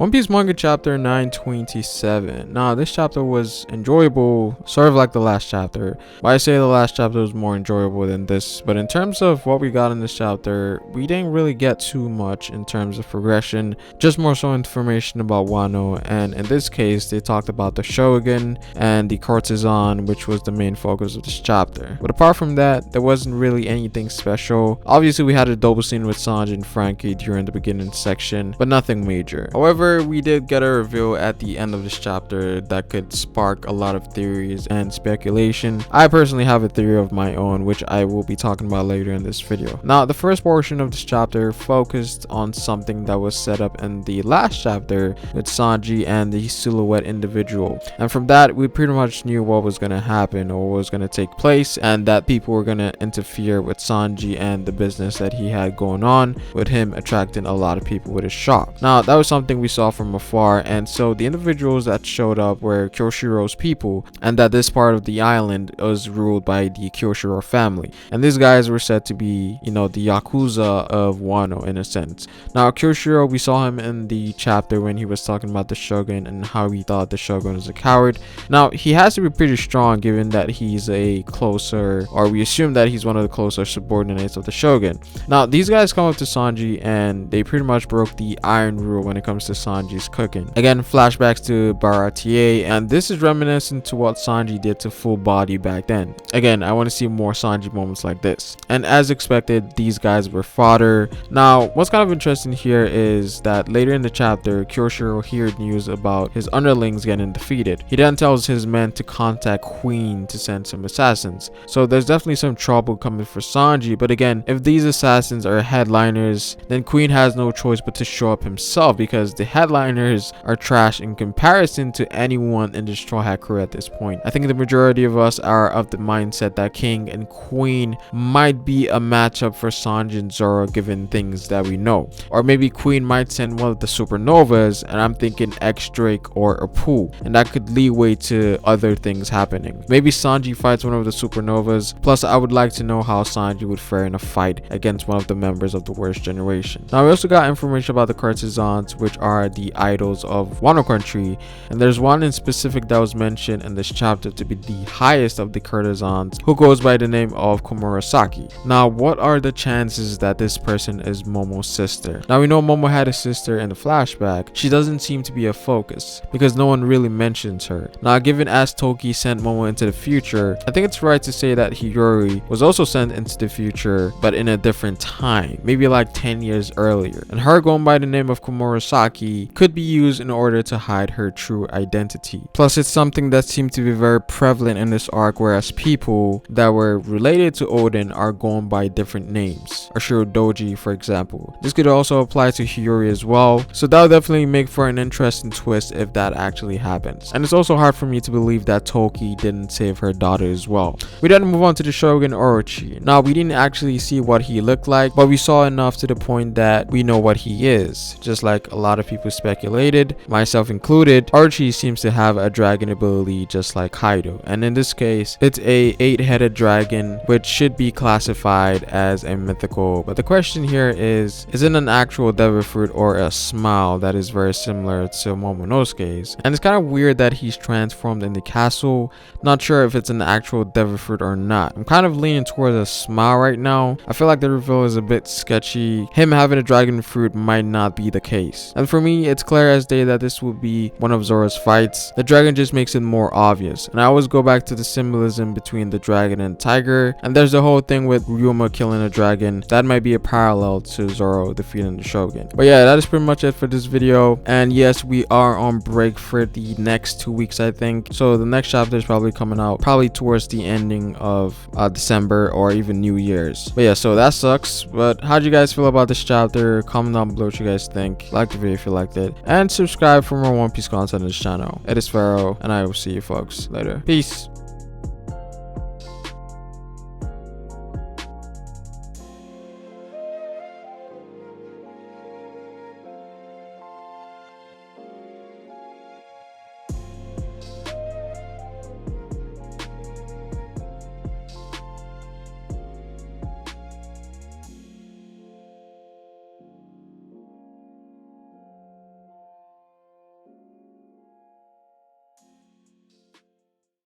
One Piece manga chapter 927. Now, this chapter was enjoyable, sort of like the last chapter. But I say the last chapter was more enjoyable than this. But in terms of what we got in this chapter, we didn't really get too much in terms of progression. Just more so information about Wano. And in this case, they talked about the Shogun and the courtesan, which was the main focus of this chapter. But apart from that, there wasn't really anything special. Obviously, we had a double scene with Sanji and Frankie during the beginning section, but nothing major. However, we did get a reveal at the end of this chapter that could spark a lot of theories and speculation. I personally have a theory of my own, which I will be talking about later in this video. Now, the first portion of this chapter focused on something that was set up in the last chapter with Sanji and the silhouette individual. And from that, we pretty much knew what was going to happen or what was going to take place, and that people were going to interfere with Sanji and the business that he had going on, with him attracting a lot of people with his shop. Now, that was something we saw from afar, and so the individuals that showed up were Kyoshiro's people, and that this part of the island was ruled by the Kyoshiro family. And these guys were said to be, the Yakuza of Wano in a sense. Now, Kyoshiro, we saw him in the chapter when he was talking about the Shogun and how he thought the Shogun was a coward. Now, he has to be pretty strong given that he's a closer, or we assume that he's one of the closer subordinates of the Shogun. Now, these guys come up to Sanji and they pretty much broke the iron rule when it comes to Sanji's cooking. Again, flashbacks to Baratie, and this is reminiscent to what Sanji did to Full Body back then. Again, I want to see more Sanji moments like this. And as expected, these guys were fodder. Now, what's kind of interesting here is that later in the chapter, Kyoshiro heard news about his underlings getting defeated. He then tells his men to contact Queen to send some assassins. So there's definitely some trouble coming for Sanji, but again, if these assassins are headliners, then Queen has no choice but to show up himself, because the headliners are trash in comparison to anyone in the Straw Hat crew at this point. I think the majority of us are of the mindset that King and Queen might be a matchup for Sanji and Zoro given things that we know. Or maybe Queen might send one of the Supernovas, and I'm thinking X-Drake or Apu, and that could leeway to other things happening. Maybe Sanji fights one of the Supernovas, plus I would like to know how Sanji would fare in a fight against one of the members of the worst generation. Now, we also got information about the courtesans, which are the idols of Wano country, and there's one in specific that was mentioned in this chapter to be the highest of the courtesans, who goes by the name of Komurasaki. Now, what are the chances that this person is Momo's sister? Now, we know Momo had a sister in the flashback. She doesn't seem to be a focus because no one really mentions her. Now, given as Toki sent Momo into the future, I think it's right to say that Hiyori was also sent into the future, but in a different time, maybe like 10 years earlier, and her going by the name of Komurasaki could be used in order to hide her true identity. Plus, it's something that seemed to be very prevalent in this arc, whereas people that were related to Odin are going by different names. Ashiro Doji, for example. This could also apply to Hiyori as well, so that would definitely make for an interesting twist if that actually happens. And it's also hard for me to believe that Toki didn't save her daughter as well. We then move on to the Shogun Orochi. Now, we didn't actually see what he looked like, but we saw enough to the point that we know what he is. Just like a lot of people speculated, myself included, Orochi seems to have a dragon ability just like Kaido, and in this case it's a 8-headed dragon, which should be classified as a mythical. But the question here is it an actual devil fruit or a smile that is very similar to Momonosuke's? And it's kind of weird that he's transformed in the castle. Not sure if it's an actual devil fruit or not. I'm kind of leaning towards a smile right now. I feel like the reveal is a bit sketchy. Him having a dragon fruit might not be the case. And for me, it's clear as day that this will be one of Zoro's fights. The dragon just makes it more obvious. And I always go back to the symbolism between the dragon and tiger. And there's the whole thing with Ryuma killing a dragon. That might be a parallel to Zoro defeating the Shogun. But yeah, that is pretty much it for this video. And yes, we are on break for the next 2 weeks, I think. So the next chapter is probably coming out probably towards the ending of December or even New Year's. But yeah, so that sucks. But how do you guys feel about this chapter? Comment down below what you guys think. Like the video if you liked it, and subscribe for more One Piece content on this channel. It is Pharaoh, and I will see you folks later. Peace.